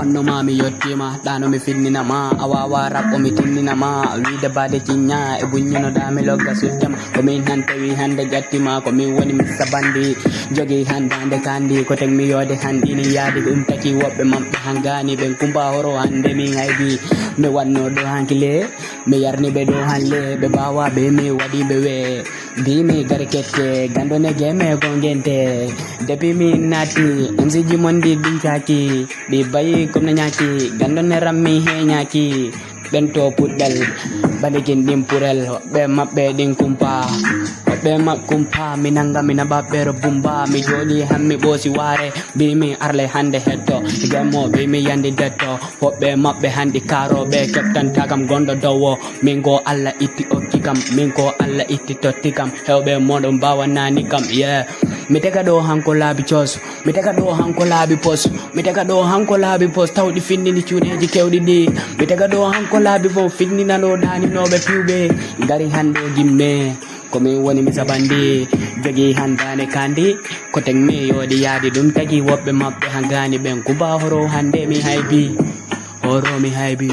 wanno ma mi yottima ɗano mi finninama a wawa rap o mi tinninama wiide bade ciñña e buññino da mi logga suddema komin han tawi hande ƴattima komin woni mi sabandi jogi handande kandi ko teg mi yoode handini yaadi ɗum taki woɓɓe mamɓe hangani ɓen kumba horo hande min haydi mi wanno ɗo hankile mi yarni ɓe ɗo hanle ɓe bawa ɓe mi waɗi ɓe we bimi gari kette gandone geme gongente depuis mi nati msiji mondi ɗincaki ɗi bayi comme no ñaki gandone rammi he ñaki ɓento puɗɗel balikin ɗin purel hoɓɓe maɓɓe ɗin kumpa hoɓɓe kumpa mi nanga mi naɓaɓɓero bumba mi joɗi hammi ɓoosi ware bimi arle hande hetto gemmo bimi yandi detto hoɓɓe maɓɓe handi karoɓe keɓtantagam gonɗo dowo min go Allah itti okki kam min ko Allah itti totti kam hewɓe moɗon mbawanani kam mi tega ɗo hanko laabi cos mi tega ɗo hanko laabi pos mi tega ɗo hanko laabi pos tawɗi finnini cuuɗeji kewɗi ɗi mi tega ɗo hanko laabi fof finninaɗo ɗaninoɓe piwɓe gari hande gimme komin woni mi sabandi jogi handane kandi ko teg mi yoɗi yaadi ɗum tagi woɓɓe maɓɓe hangani ɓen kuba horo hande mi haybi horo mi haybi